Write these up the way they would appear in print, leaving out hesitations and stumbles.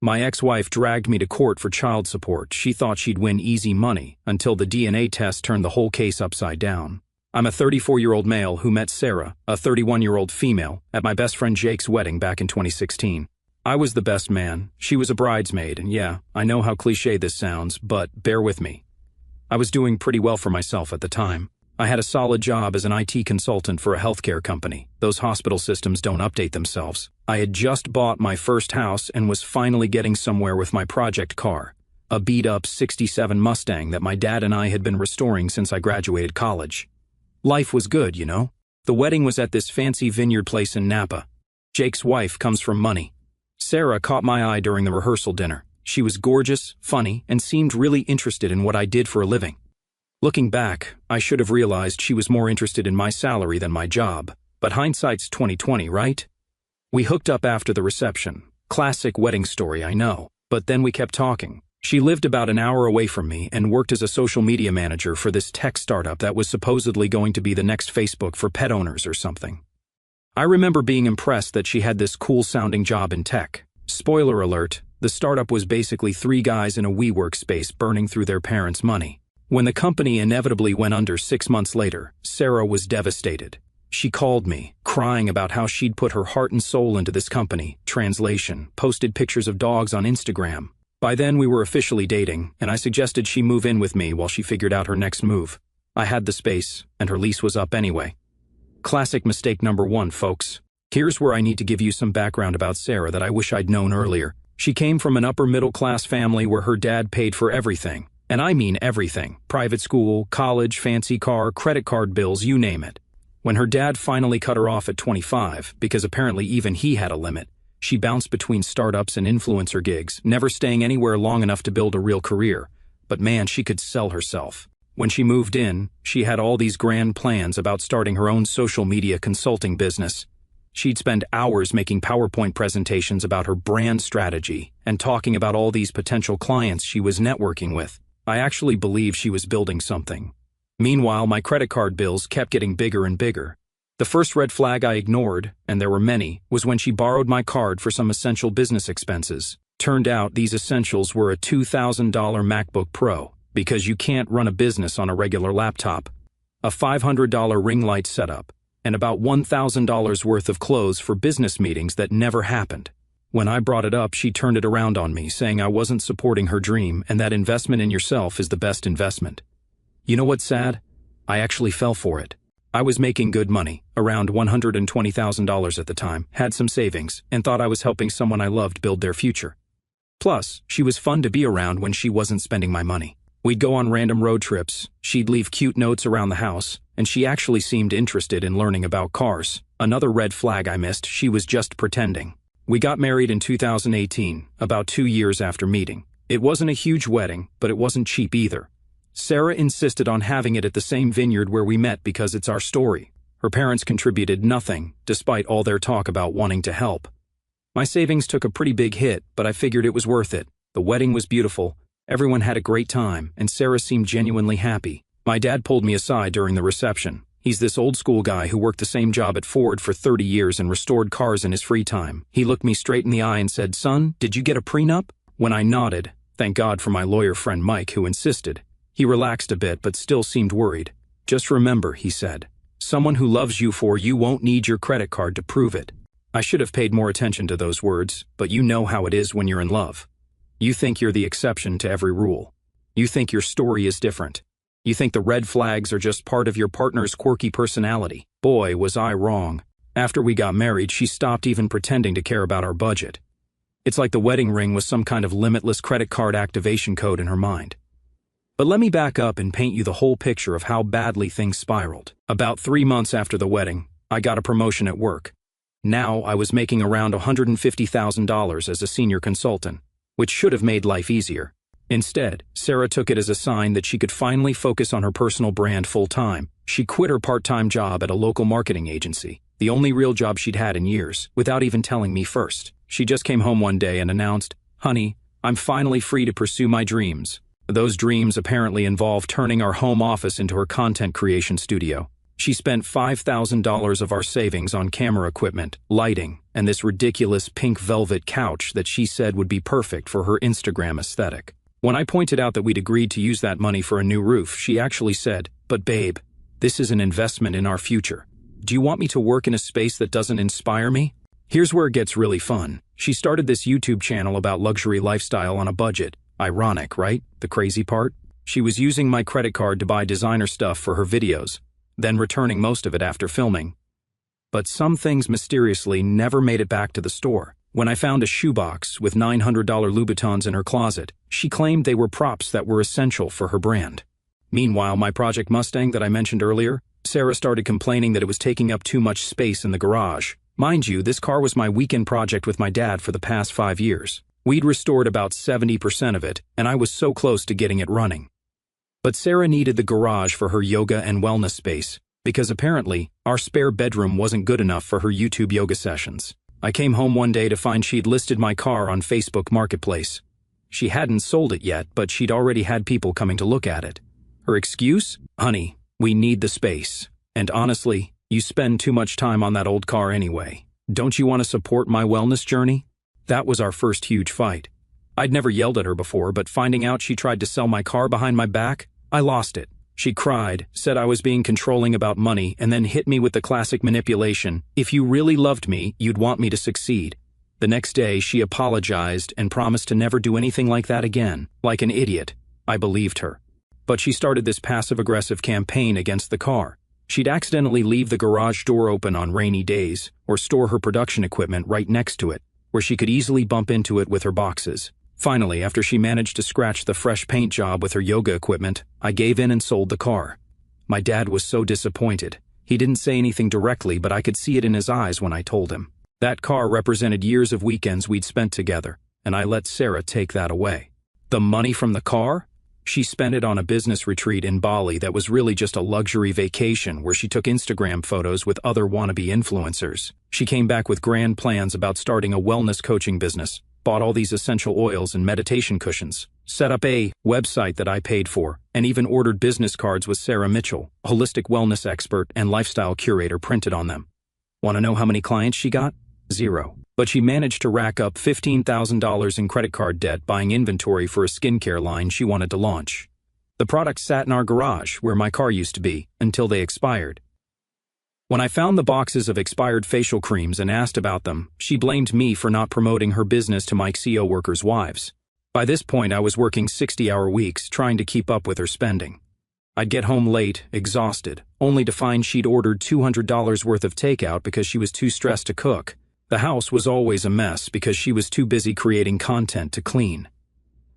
My ex-wife dragged me to court for child support. She thought she'd win easy money, until the DNA test turned the whole case upside down. I'm a 34-year-old male who met Sarah, a 31-year-old female, at my best friend Jake's wedding back in 2016. I was the best man, she was a bridesmaid, and yeah, I know how cliché this sounds, but bear with me. I was doing pretty well for myself at the time. I had a solid job as an IT consultant for a healthcare company. Those hospital systems don't update themselves. I had just bought my first house and was finally getting somewhere with my project car, a beat-up '67 Mustang that my dad and I had been restoring since I graduated college. Life was good, you know. The wedding was at this fancy vineyard place in Napa. Jake's wife comes from money. Sarah caught my eye during the rehearsal dinner. She was gorgeous, funny, and seemed really interested in what I did for a living. Looking back, I should have realized she was more interested in my salary than my job, but hindsight's 20/20, right? We hooked up after the reception. Classic wedding story, I know, but then we kept talking. She lived about an hour away from me and worked as a social media manager for this tech startup that was supposedly going to be the next Facebook for pet owners or something. I remember being impressed that she had this cool-sounding job in tech. Spoiler alert, the startup was basically 3 guys in a WeWork space burning through their parents' money. When the company inevitably went under 6 months later, Sarah was devastated. She called me, crying about how she'd put her heart and soul into this company. Translation, posted pictures of dogs on Instagram. By then we were officially dating, and I suggested she move in with me while she figured out her next move. I had the space, and her lease was up anyway. Classic mistake number 1, folks. Here's where I need to give you some background about Sarah that I wish I'd known earlier. She came from an upper-middle-class family where her dad paid for everything. And I mean everything. Private school, college, fancy car, credit card bills, you name it. When her dad finally cut her off at 25, because apparently even he had a limit, she bounced between startups and influencer gigs, never staying anywhere long enough to build a real career. But man, she could sell herself. When she moved in, she had all these grand plans about starting her own social media consulting business. She'd spend hours making PowerPoint presentations about her brand strategy and talking about all these potential clients she was networking with. I actually believe she was building something. Meanwhile, my credit card bills kept getting bigger and bigger. The first red flag I ignored, and there were many, was when she borrowed my card for some essential business expenses. Turned out these essentials were a $2,000 MacBook Pro, because you can't run a business on a regular laptop, a $500 ring light setup, and about $1,000 worth of clothes for business meetings that never happened. When I brought it up, she turned it around on me, saying I wasn't supporting her dream and that investment in yourself is the best investment. You know what's sad? I actually fell for it. I was making good money, around $120,000 at the time, had some savings, and thought I was helping someone I loved build their future. Plus, she was fun to be around when she wasn't spending my money. We'd go on random road trips, she'd leave cute notes around the house, and she actually seemed interested in learning about cars. Another red flag I missed, she was just pretending. We got married in 2018, about 2 years after meeting. It wasn't a huge wedding, but it wasn't cheap either. Sarah insisted on having it at the same vineyard where we met because it's our story. Her parents contributed nothing, despite all their talk about wanting to help. My savings took a pretty big hit, but I figured it was worth it. The wedding was beautiful, everyone had a great time, and Sarah seemed genuinely happy. My dad pulled me aside during the reception. He's this old-school guy who worked the same job at Ford for 30 years and restored cars in his free time. He looked me straight in the eye and said, "Son, did you get a prenup?" When I nodded, thank God for my lawyer friend Mike who insisted. He relaxed a bit but still seemed worried. "Just remember," he said, "someone who loves you for you won't need your credit card to prove it." I should have paid more attention to those words, but you know how it is when you're in love. You think you're the exception to every rule. You think your story is different. You think the red flags are just part of your partner's quirky personality. Boy, was I wrong. After we got married, she stopped even pretending to care about our budget. It's like the wedding ring was some kind of limitless credit card activation code in her mind. But let me back up and paint you the whole picture of how badly things spiraled. About 3 months after the wedding, I got a promotion at work. Now I was making around $150,000 as a senior consultant, which should have made life easier. Instead, Sarah took it as a sign that she could finally focus on her personal brand full-time. She quit her part-time job at a local marketing agency, the only real job she'd had in years, without even telling me first. She just came home one day and announced, "Honey, I'm finally free to pursue my dreams." Those dreams apparently involved turning our home office into her content creation studio. She spent $5,000 of our savings on camera equipment, lighting, and this ridiculous pink velvet couch that she said would be perfect for her Instagram aesthetic. When I pointed out that we'd agreed to use that money for a new roof, she actually said, "But babe, this is an investment in our future. Do you want me to work in a space that doesn't inspire me?" Here's where it gets really fun. She started this YouTube channel about luxury lifestyle on a budget. Ironic, right? The crazy part? She was using my credit card to buy designer stuff for her videos, then returning most of it after filming. But some things mysteriously never made it back to the store. When I found a shoebox with $900 Louboutins in her closet, she claimed they were props that were essential for her brand. Meanwhile, my Project Mustang that I mentioned earlier, Sarah started complaining that it was taking up too much space in the garage. Mind you, this car was my weekend project with my dad for the past 5 years. We'd restored about 70% of it, and I was so close to getting it running. But Sarah needed the garage for her yoga and wellness space, because apparently, our spare bedroom wasn't good enough for her YouTube yoga sessions. I came home one day to find she'd listed my car on Facebook Marketplace. She hadn't sold it yet, but she'd already had people coming to look at it. Her excuse? "Honey, we need the space. And honestly, you spend too much time on that old car anyway. Don't you want to support my wellness journey?" That was our first huge fight. I'd never yelled at her before, but finding out she tried to sell my car behind my back, I lost it. She cried, said I was being controlling about money, and then hit me with the classic manipulation. "If you really loved me, you'd want me to succeed." The next day, she apologized and promised to never do anything like that again. Like an idiot, I believed her. But she started this passive-aggressive campaign against the car. She'd accidentally leave the garage door open on rainy days, or store her production equipment right next to it, where she could easily bump into it with her boxes. Finally, after she managed to scratch the fresh paint job with her yoga equipment, I gave in and sold the car. My dad was so disappointed. He didn't say anything directly, but I could see it in his eyes when I told him. That car represented years of weekends we'd spent together, and I let Sarah take that away. The money from the car? She spent it on a business retreat in Bali that was really just a luxury vacation where she took Instagram photos with other wannabe influencers. She came back with grand plans about starting a wellness coaching business, bought all these essential oils and meditation cushions, set up a website that I paid for, and even ordered business cards with Sarah Mitchell, a holistic wellness expert and lifestyle curator, printed on them. Want to know how many clients she got? 0. But she managed to rack up $15,000 in credit card debt buying inventory for a skincare line she wanted to launch. The products sat in our garage, where my car used to be, until they expired. When I found the boxes of expired facial creams and asked about them, she blamed me for not promoting her business to my CO workers' wives. By this point, I was working 60-hour weeks, trying to keep up with her spending. I'd get home late, exhausted, only to find she'd ordered $200 worth of takeout because she was too stressed to cook. The house was always a mess because she was too busy creating content to clean.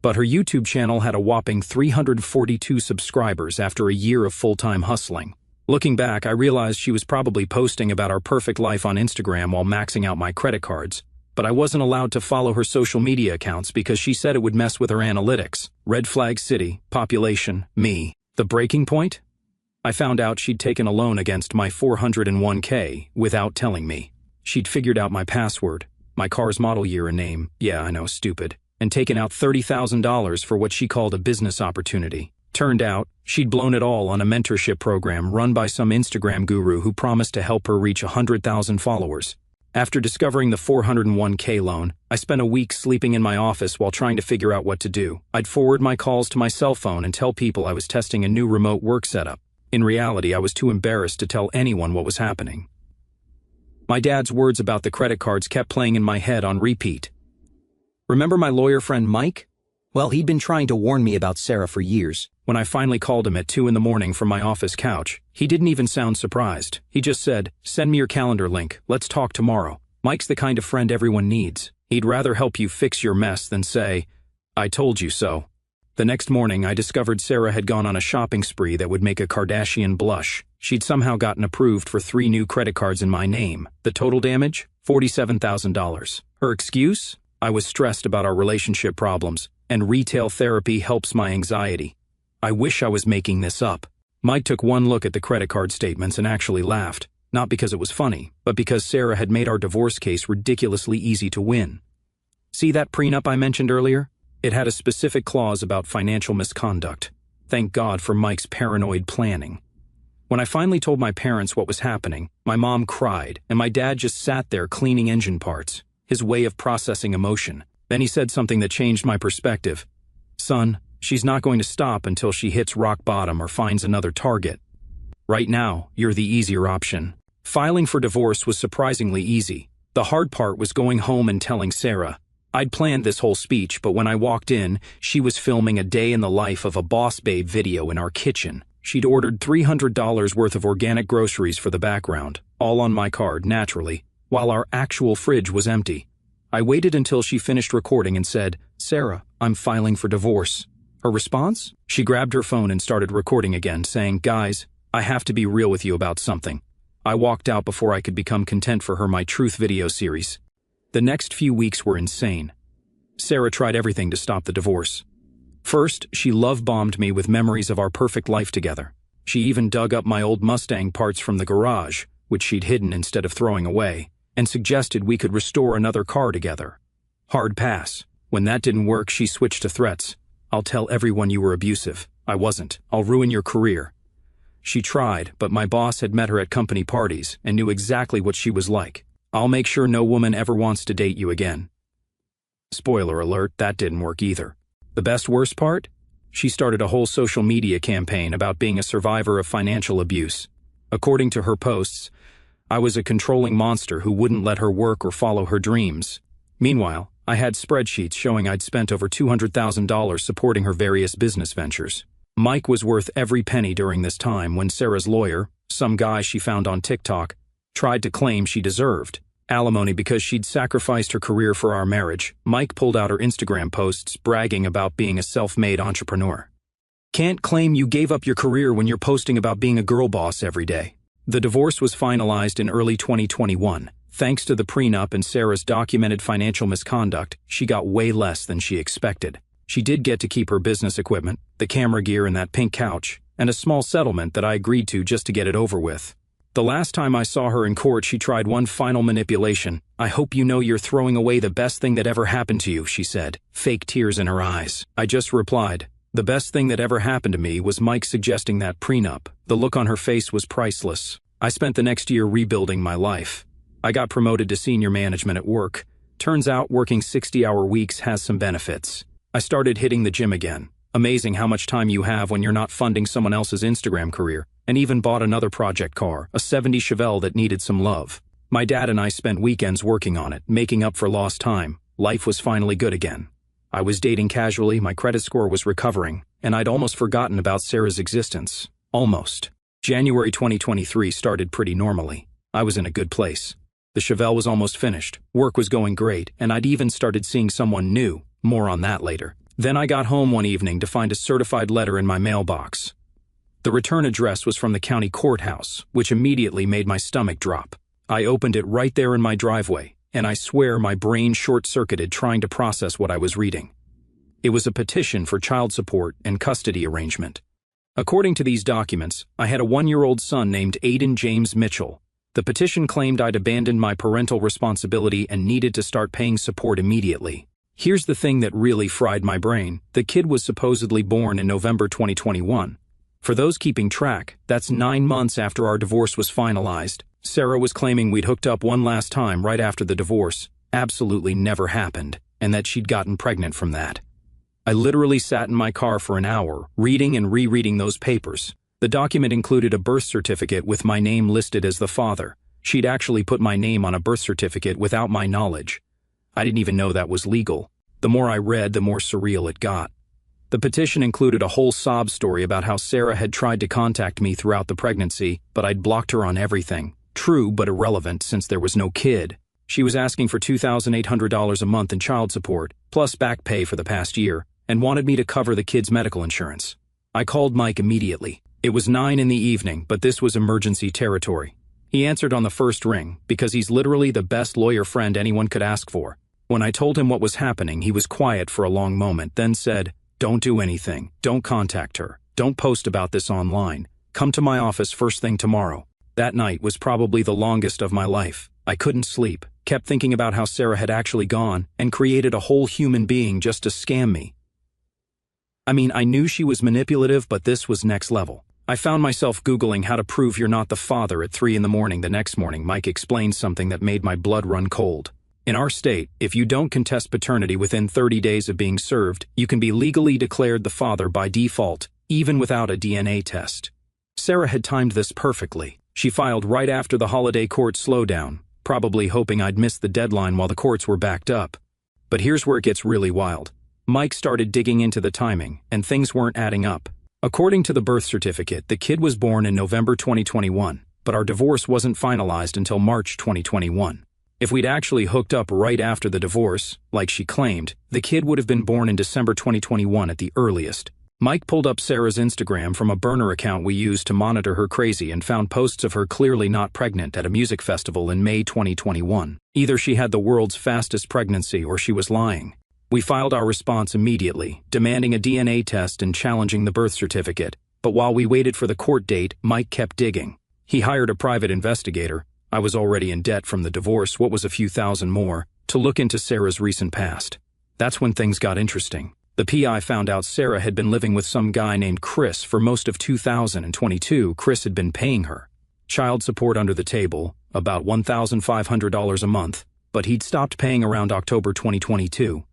But her YouTube channel had a whopping 342 subscribers after a year of full-time hustling. Looking back, I realized she was probably posting about our perfect life on Instagram while maxing out my credit cards, but I wasn't allowed to follow her social media accounts because she said it would mess with her analytics. Red flag city, population, me. The breaking point? I found out she'd taken a loan against my $401k without telling me. She'd figured out my password, my car's model year and name, yeah, I know, stupid, and taken out $30,000 for what she called a business opportunity. Turned out, she'd blown it all on a mentorship program run by some Instagram guru who promised to help her reach 100,000 followers. After discovering the $401k loan, I spent a week sleeping in my office while trying to figure out what to do. I'd forward my calls to my cell phone and tell people I was testing a new remote work setup. In reality, I was too embarrassed to tell anyone what was happening. My dad's words about the credit cards kept playing in my head on repeat. Remember my lawyer friend Mike? Well, he'd been trying to warn me about Sarah for years. When I finally called him at 2 a.m. from my office couch, he didn't even sound surprised. He just said, "Send me your calendar link. Let's talk tomorrow." Mike's the kind of friend everyone needs. He'd rather help you fix your mess than say, "I told you so." The next morning, I discovered Sarah had gone on a shopping spree that would make a Kardashian blush. She'd somehow gotten approved for 3 new credit cards in my name. The total damage? $47,000. Her excuse? I was stressed about our relationship problems, and retail therapy helps my anxiety. I wish I was making this up. Mike took one look at the credit card statements and actually laughed, not because it was funny, but because Sarah had made our divorce case ridiculously easy to win. See that prenup I mentioned earlier? It had a specific clause about financial misconduct. Thank God for Mike's paranoid planning. When I finally told my parents what was happening, my mom cried, and my dad just sat there cleaning engine parts, his way of processing emotion. Then he said something that changed my perspective. "Son, she's not going to stop until she hits rock bottom or finds another target. Right now, you're the easier option." Filing for divorce was surprisingly easy. The hard part was going home and telling Sarah. I'd planned this whole speech, but when I walked in, she was filming a day in the life of a boss babe video in our kitchen. She'd ordered $300 worth of organic groceries for the background, all on my card, naturally, while our actual fridge was empty. I waited until she finished recording and said, "Sarah, I'm filing for divorce." Her response? She grabbed her phone and started recording again, saying, "Guys, I have to be real with you about something." I walked out before I could become content for her My Truth video series. The next few weeks were insane. Sarah tried everything to stop the divorce. First, she love-bombed me with memories of our perfect life together. She even dug up my old Mustang parts from the garage, which she'd hidden instead of throwing away, and suggested we could restore another car together. Hard pass. When that didn't work, she switched to threats. "I'll tell everyone you were abusive." I wasn't. "I'll ruin your career." She tried, but my boss had met her at company parties and knew exactly what she was like. "I'll make sure no woman ever wants to date you again." Spoiler alert, that didn't work either. The worst part? She started a whole social media campaign about being a survivor of financial abuse. According to her posts, I was a controlling monster who wouldn't let her work or follow her dreams. Meanwhile, I had spreadsheets showing I'd spent over $200,000 supporting her various business ventures. Mike was worth every penny during this time when Sarah's lawyer, some guy she found on TikTok, tried to claim she deserved alimony because she'd sacrificed her career for our marriage. Mike pulled out her Instagram posts bragging about being a self-made entrepreneur. Can't claim you gave up your career when you're posting about being a girl boss every day. The divorce was finalized in early 2021. Thanks to the prenup and Sarah's documented financial misconduct, she got way less than she expected. She did get to keep her business equipment, the camera gear and that pink couch, and a small settlement that I agreed to just to get it over with. The last time I saw her in court, she tried one final manipulation. "I hope you know you're throwing away the best thing that ever happened to you," she said, fake tears in her eyes. I just replied, "The best thing that ever happened to me was Mike suggesting that prenup." The look on her face was priceless. I spent the next year rebuilding my life. I got promoted to senior management at work. Turns out working 60-hour weeks has some benefits. I started hitting the gym again. Amazing how much time you have when you're not funding someone else's Instagram career. And even bought another project car, a '70 Chevelle that needed some love. My dad and I spent weekends working on it, making up for lost time. Life was finally good again. I was dating casually, my credit score was recovering, and I'd almost forgotten about Sarah's existence. Almost. January 2023 started pretty normally. I was in a good place. The Chevelle was almost finished, work was going great, and I'd even started seeing someone new. More on that later. Then I got home one evening to find a certified letter in my mailbox. The return address was from the county courthouse, which immediately made my stomach drop. I opened it right there in my driveway, and I swear my brain short-circuited trying to process what I was reading. It was a petition for child support and custody arrangement. According to these documents, I had a 1-year-old son named Aiden James Mitchell. The petition claimed I'd abandoned my parental responsibility and needed to start paying support immediately. Here's the thing that really fried my brain. The kid was supposedly born in November 2021. For those keeping track, that's 9 months after our divorce was finalized. Sarah was claiming we'd hooked up one last time right after the divorce. Absolutely never happened, and that she'd gotten pregnant from that. I literally sat in my car for an hour, reading and rereading those papers. The document included a birth certificate with my name listed as the father. She'd actually put my name on a birth certificate without my knowledge. I didn't even know that was legal. The more I read, the more surreal it got. The petition included a whole sob story about how Sarah had tried to contact me throughout the pregnancy, but I'd blocked her on everything. True, but irrelevant since there was no kid. She was asking for $2,800 a month in child support, plus back pay for the past year, and wanted me to cover the kid's medical insurance. I called Mike immediately. It was 9 in the evening, but this was emergency territory. He answered on the first ring, because he's literally the best lawyer friend anyone could ask for. When I told him what was happening, he was quiet for a long moment, then said, "Don't do anything. Don't contact her. Don't post about this online. Come to my office first thing tomorrow." That night was probably the longest of my life. I couldn't sleep, kept thinking about how Sarah had actually gone and created a whole human being just to scam me. I mean, I knew she was manipulative, but this was next level. I found myself Googling how to prove you're not the father at 3 in the morning the next morning. Mike explained something that made my blood run cold. In our state, if you don't contest paternity within 30 days of being served, you can be legally declared the father by default, even without a DNA test. Sarah had timed this perfectly. She filed right after the holiday court slowdown, probably hoping I'd miss the deadline while the courts were backed up. But here's where it gets really wild. Mike started digging into the timing, and things weren't adding up. According to the birth certificate, the kid was born in November 2021, but our divorce wasn't finalized until March 2021. If we'd actually hooked up right after the divorce, like she claimed, the kid would have been born in December 2021 at the earliest. Mike pulled up Sarah's Instagram from a burner account we used to monitor her crazy and found posts of her clearly not pregnant at a music festival in May 2021. Either she had the world's fastest pregnancy or she was lying. We filed our response immediately, demanding a DNA test and challenging the birth certificate. But while we waited for the court date, Mike kept digging. He hired a private investigator. I was already in debt from the divorce, what was a few thousand more, to look into Sarah's recent past. That's when things got interesting. The PI found out Sarah had been living with some guy named Chris for most of 2022. Chris had been paying her child support under the table, about $1,500 a month, but he'd stopped paying around October 2022.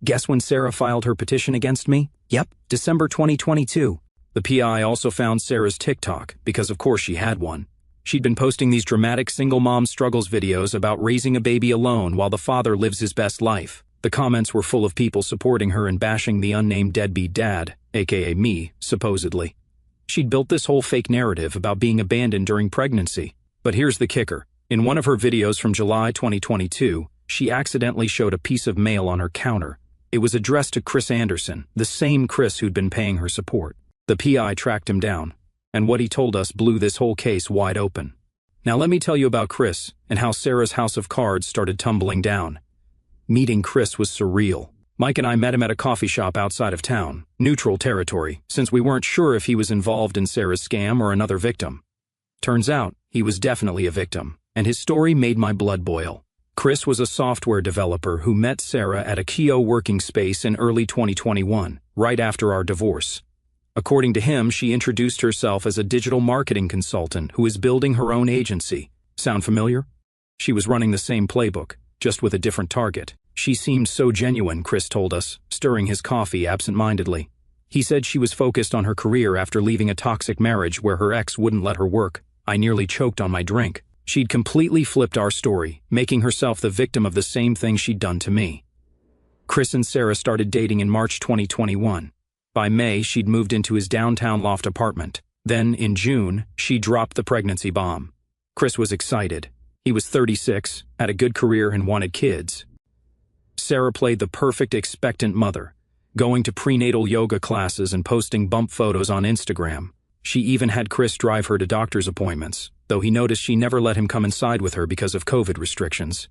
Guess when Sarah filed her petition against me? Yep, December 2022. The PI also found Sarah's TikTok, because of course she had one. She'd been posting these dramatic single mom struggles videos about raising a baby alone while the father lives his best life. The comments were full of people supporting her and bashing the unnamed deadbeat dad, aka me, supposedly. She'd built this whole fake narrative about being abandoned during pregnancy. But here's the kicker. In one of her videos from July 2022, she accidentally showed a piece of mail on her counter. It was addressed to Chris Anderson, the same Chris who'd been paying her support. The PI tracked him down, and what he told us blew this whole case wide open. Now let me tell you about Chris and how Sarah's house of cards started tumbling down. Meeting Chris was surreal. Mike and I met him at a coffee shop outside of town, neutral territory, since we weren't sure if he was involved in Sarah's scam or another victim. Turns out, he was definitely a victim, and his story made my blood boil. Chris was a software developer who met Sarah at a Kio working space in early 2021, right after our divorce. According to him, she introduced herself as a digital marketing consultant who is building her own agency. Sound familiar? She was running the same playbook, just with a different target. She seemed so genuine, Chris told us, stirring his coffee absent-mindedly. He said she was focused on her career after leaving a toxic marriage where her ex wouldn't let her work. I nearly choked on my drink. She'd completely flipped our story, making herself the victim of the same thing she'd done to me. Chris and Sarah started dating in March 2021. By May, she'd moved into his downtown loft apartment. Then, in June, she dropped the pregnancy bomb. Chris was excited. He was 36, had a good career and wanted kids. Sarah played the perfect expectant mother, going to prenatal yoga classes and posting bump photos on Instagram. She even had Chris drive her to doctor's appointments, though he noticed she never let him come inside with her because of COVID restrictions.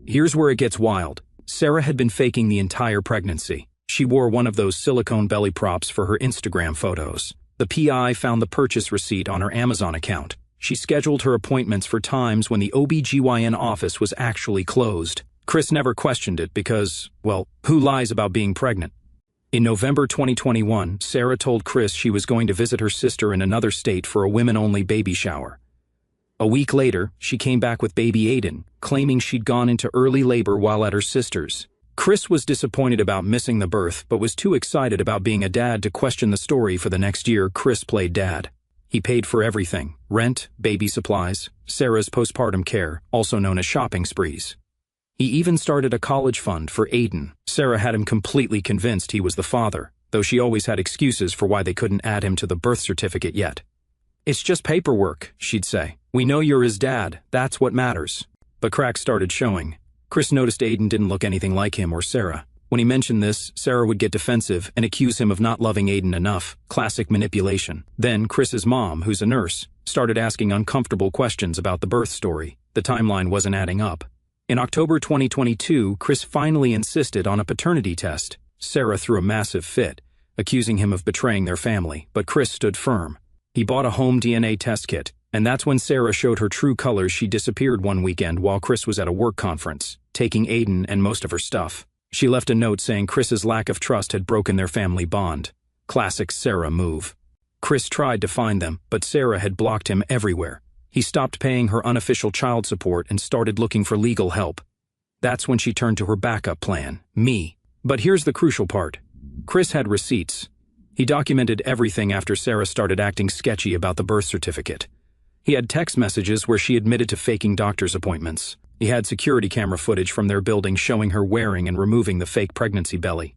Here's where it gets wild. Sarah had been faking the entire pregnancy. She wore one of those silicone belly props for her Instagram photos. The PI found the purchase receipt on her Amazon account. She scheduled her appointments for times when the OB/GYN office was actually closed. Chris never questioned it because, well, who lies about being pregnant? In November 2021, Sarah told Chris she was going to visit her sister in another state for a women-only baby shower. A week later, she came back with baby Aiden, claiming she'd gone into early labor while at her sister's. Chris was disappointed about missing the birth, but was too excited about being a dad to question the story. For the next year, Chris played dad. He paid for everything: rent, baby supplies, Sarah's postpartum care, also known as shopping sprees. He even started a college fund for Aiden. Sarah had him completely convinced he was the father, though she always had excuses for why they couldn't add him to the birth certificate yet. "It's just paperwork," she'd say. "We know you're his dad, that's what matters." But cracks started showing. Chris noticed Aiden didn't look anything like him or Sarah. When he mentioned this, Sarah would get defensive and accuse him of not loving Aiden enough. Classic manipulation. Then Chris's mom, who's a nurse, started asking uncomfortable questions about the birth story. The timeline wasn't adding up. In October 2022, Chris finally insisted on a paternity test. Sarah threw a massive fit, accusing him of betraying their family, but Chris stood firm. He bought a home DNA test kit, and that's when Sarah showed her true colors. She disappeared one weekend while Chris was at a work conference, taking Aiden and most of her stuff. She left a note saying Chris's lack of trust had broken their family bond. Classic Sarah move. Chris tried to find them, but Sarah had blocked him everywhere. He stopped paying her unofficial child support and started looking for legal help. That's when she turned to her backup plan, me. But here's the crucial part. Chris had receipts. He documented everything after Sarah started acting sketchy about the birth certificate. He had text messages where she admitted to faking doctor's appointments. He had security camera footage from their building showing her wearing and removing the fake pregnancy belly.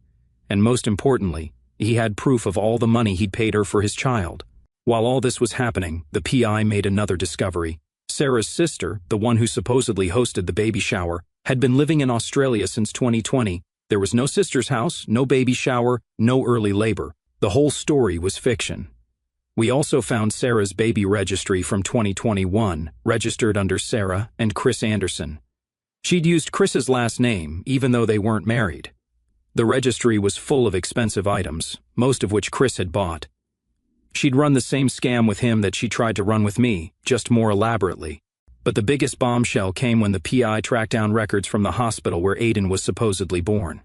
And most importantly, he had proof of all the money he'd paid her for his child. While all this was happening, the PI made another discovery. Sarah's sister, the one who supposedly hosted the baby shower, had been living in Australia since 2020. There was no sister's house, no baby shower, no early labor. The whole story was fiction. We also found Sarah's baby registry from 2021, registered under Sarah and Chris Anderson. She'd used Chris's last name, even though they weren't married. The registry was full of expensive items, most of which Chris had bought. She'd run the same scam with him that she tried to run with me, just more elaborately. But the biggest bombshell came when the PI tracked down records from the hospital where Aiden was supposedly born.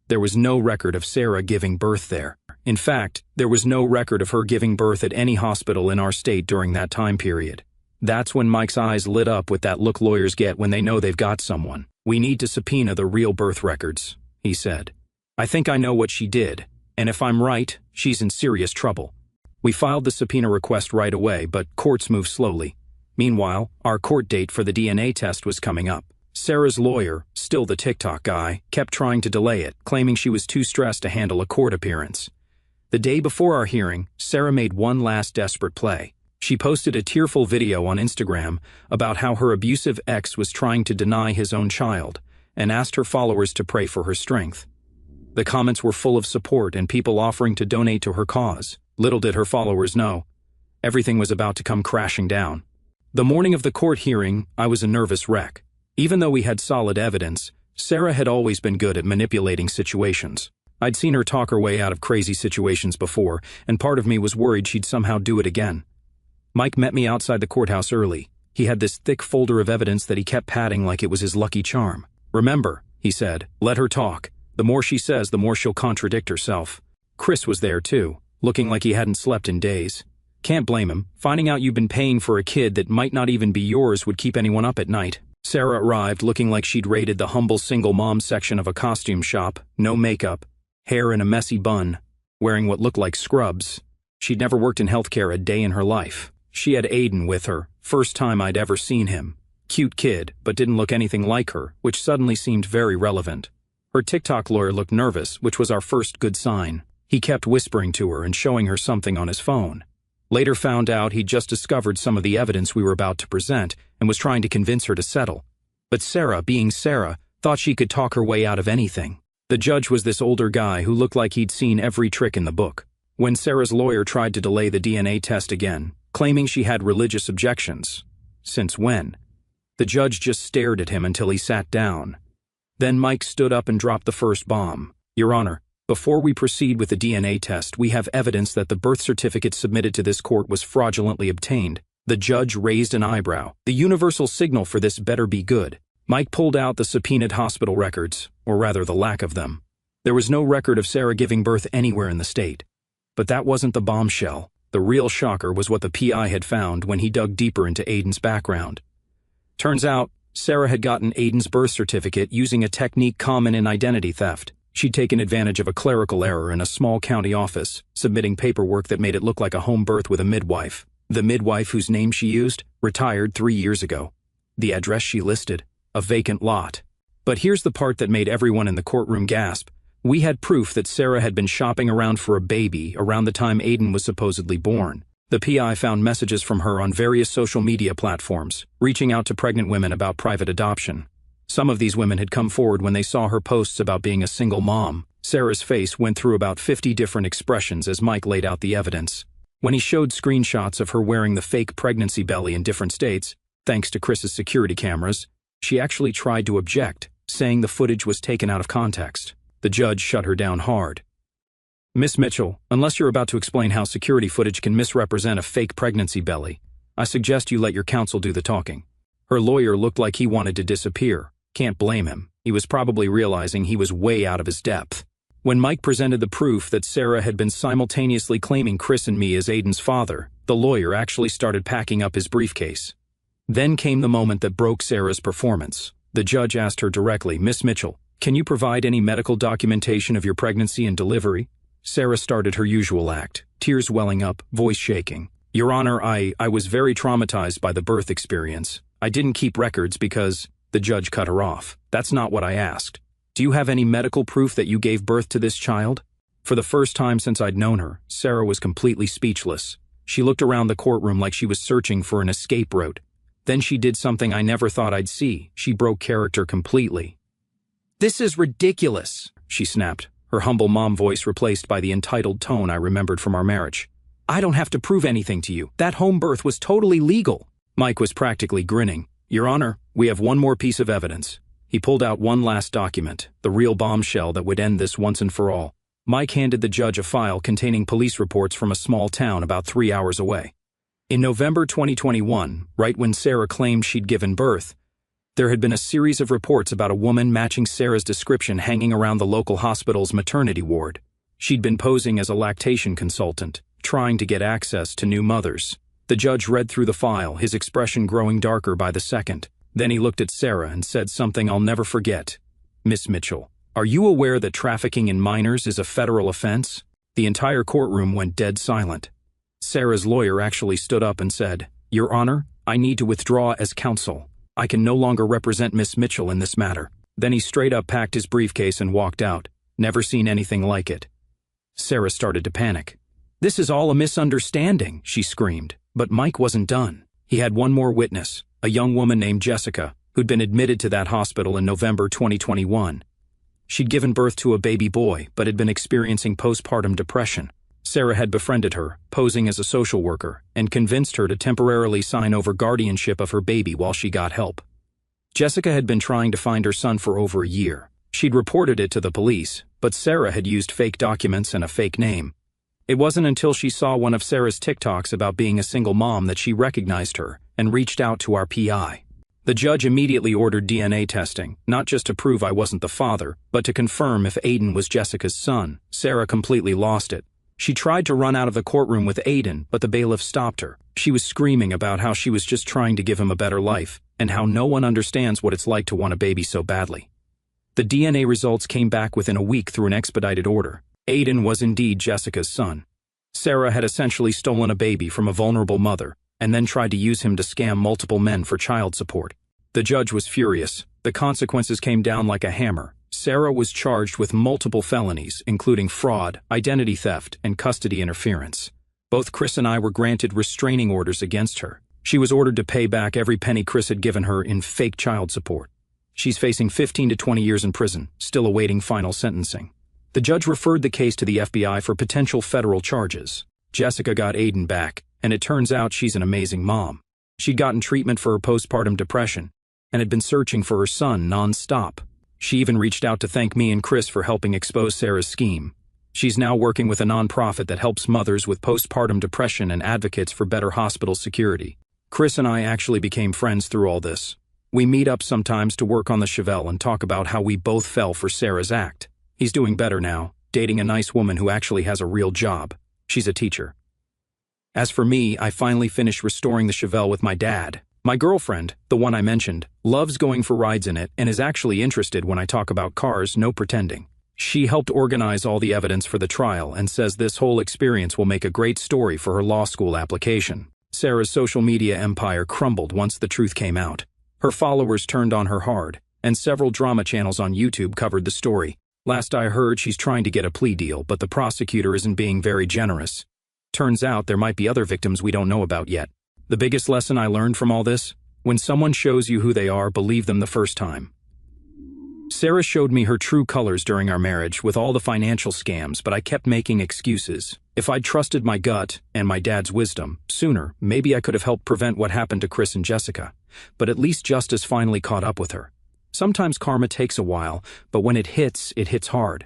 There was no record of Sarah giving birth there. In fact, there was no record of her giving birth at any hospital in our state during that time period. That's when Mike's eyes lit up with that look lawyers get when they know they've got someone. "We need to subpoena the real birth records," he said. "I think I know what she did, and if I'm right, she's in serious trouble." We filed the subpoena request right away, but courts move slowly. Meanwhile, our court date for the DNA test was coming up. Sarah's lawyer, still the TikTok guy, kept trying to delay it, claiming she was too stressed to handle a court appearance. The day before our hearing, Sarah made one last desperate play. She posted a tearful video on Instagram about how her abusive ex was trying to deny his own child, and asked her followers to pray for her strength. The comments were full of support and people offering to donate to her cause. Little did her followers know, everything was about to come crashing down. The morning of the court hearing, I was a nervous wreck. Even though we had solid evidence, Sarah had always been good at manipulating situations. I'd seen her talk her way out of crazy situations before, and part of me was worried she'd somehow do it again. Mike met me outside the courthouse early. He had this thick folder of evidence that he kept patting like it was his lucky charm. "Remember," he said, "let her talk. The more she says, the more she'll contradict herself." Chris was there too, looking like he hadn't slept in days. Can't blame him. Finding out you've been paying for a kid that might not even be yours would keep anyone up at night. Sarah arrived looking like she'd raided the humble single mom section of a costume shop, no makeup, hair in a messy bun, wearing what looked like scrubs. She'd never worked in healthcare a day in her life. She had Aiden with her, first time I'd ever seen him. Cute kid, but didn't look anything like her, which suddenly seemed very relevant. Her TikTok lawyer looked nervous, which was our first good sign. He kept whispering to her and showing her something on his phone. Later found out he'd just discovered some of the evidence we were about to present and was trying to convince her to settle. But Sarah, being Sarah, thought she could talk her way out of anything. The judge was this older guy who looked like he'd seen every trick in the book. When Sarah's lawyer tried to delay the DNA test again, claiming she had religious objections. Since when? The judge just stared at him until he sat down. Then Mike stood up and dropped the first bomb. "Your Honor, before we proceed with the DNA test, we have evidence that the birth certificate submitted to this court was fraudulently obtained." The judge raised an eyebrow. The universal signal for this better be good. Mike pulled out the subpoenaed hospital records, or rather the lack of them. There was no record of Sarah giving birth anywhere in the state. But that wasn't the bombshell. The real shocker was what the PI had found when he dug deeper into Aiden's background. Turns out, Sarah had gotten Aiden's birth certificate using a technique common in identity theft. She'd taken advantage of a clerical error in a small county office, submitting paperwork that made it look like a home birth with a midwife. The midwife whose name she used retired 3 years ago. The address she listed, a vacant lot. But here's the part that made everyone in the courtroom gasp. We had proof that Sarah had been shopping around for a baby around the time Aiden was supposedly born. The PI found messages from her on various social media platforms, reaching out to pregnant women about private adoption. Some of these women had come forward when they saw her posts about being a single mom. Sarah's face went through about 50 different expressions as Mike laid out the evidence. When he showed screenshots of her wearing the fake pregnancy belly in different states, thanks to Chris's security cameras, she actually tried to object, saying the footage was taken out of context. The judge shut her down hard. "Miss Mitchell, unless you're about to explain how security footage can misrepresent a fake pregnancy belly, I suggest you let your counsel do the talking." Her lawyer looked like he wanted to disappear. Can't blame him. He was probably realizing he was way out of his depth. When Mike presented the proof that Sarah had been simultaneously claiming Chris and me as Aiden's father, the lawyer actually started packing up his briefcase. Then came the moment that broke Sarah's performance. The judge asked her directly, "Miss Mitchell, can you provide any medical documentation of your pregnancy and delivery?" Sarah started her usual act, tears welling up, voice shaking. "Your Honor, I was very traumatized by the birth experience. I didn't keep records because..." The judge cut her off. "That's not what I asked. Do you have any medical proof that you gave birth to this child?" For the first time since I'd known her, Sarah was completely speechless. She looked around the courtroom like she was searching for an escape route. Then she did something I never thought I'd see. She broke character completely. "This is ridiculous," she snapped, her humble mom voice replaced by the entitled tone I remembered from our marriage. "I don't have to prove anything to you. That home birth was totally legal." Mike was practically grinning. "Your Honor, we have one more piece of evidence." He pulled out one last document, the real bombshell that would end this once and for all. Mike handed the judge a file containing police reports from a small town about 3 hours away. In November 2021, right when Sarah claimed she'd given birth, there had been a series of reports about a woman matching Sarah's description hanging around the local hospital's maternity ward. She'd been posing as a lactation consultant, trying to get access to new mothers. The judge read through the file, his expression growing darker by the second. Then he looked at Sarah and said something I'll never forget. "Miss Mitchell, are you aware that trafficking in minors is a federal offense?" The entire courtroom went dead silent. Sarah's lawyer actually stood up and said, "Your Honor, I need to withdraw as counsel. I can no longer represent Miss Mitchell in this matter." Then he straight up packed his briefcase and walked out. Never seen anything like it. Sarah started to panic. "This is all a misunderstanding," she screamed. But Mike wasn't done. He had one more witness, a young woman named Jessica, who'd been admitted to that hospital in November 2021. She'd given birth to a baby boy, but had been experiencing postpartum depression. Sarah had befriended her, posing as a social worker, and convinced her to temporarily sign over guardianship of her baby while she got help. Jessica had been trying to find her son for over a year. She'd reported it to the police, but Sarah had used fake documents and a fake name. It wasn't until she saw one of Sarah's TikToks about being a single mom that she recognized her and reached out to our PI. The judge immediately ordered DNA testing, not just to prove I wasn't the father, but to confirm if Aiden was Jessica's son. Sarah completely lost it. She tried to run out of the courtroom with Aiden, but the bailiff stopped her. She was screaming about how she was just trying to give him a better life, and how no one understands what it's like to want a baby so badly. The DNA results came back within a week through an expedited order. Aiden was indeed Jessica's son. Sarah had essentially stolen a baby from a vulnerable mother, and then tried to use him to scam multiple men for child support. The judge was furious. The consequences came down like a hammer. Sarah was charged with multiple felonies, including fraud, identity theft, and custody interference. Both Chris and I were granted restraining orders against her. She was ordered to pay back every penny Chris had given her in fake child support. She's facing 15 to 20 years in prison, still awaiting final sentencing. The judge referred the case to the FBI for potential federal charges. Jessica got Aiden back, and it turns out she's an amazing mom. She'd gotten treatment for her postpartum depression, and had been searching for her son non-stop. She even reached out to thank me and Chris for helping expose Sarah's scheme. She's now working with a nonprofit that helps mothers with postpartum depression and advocates for better hospital security. Chris and I actually became friends through all this. We meet up sometimes to work on the Chevelle and talk about how we both fell for Sarah's act. He's doing better now, dating a nice woman who actually has a real job. She's a teacher. As for me, I finally finished restoring the Chevelle with my dad. My girlfriend, the one I mentioned, loves going for rides in it and is actually interested when I talk about cars, no pretending. She helped organize all the evidence for the trial and says this whole experience will make a great story for her law school application. Sarah's social media empire crumbled once the truth came out. Her followers turned on her hard, and several drama channels on YouTube covered the story. Last I heard, she's trying to get a plea deal, but the prosecutor isn't being very generous. Turns out there might be other victims we don't know about yet. The biggest lesson I learned from all this? When someone shows you who they are, believe them the first time. Sarah showed me her true colors during our marriage with all the financial scams, but I kept making excuses. If I'd trusted my gut and my dad's wisdom sooner, maybe I could have helped prevent what happened to Chris and Jessica. But at least justice finally caught up with her. Sometimes karma takes a while, but when it hits hard.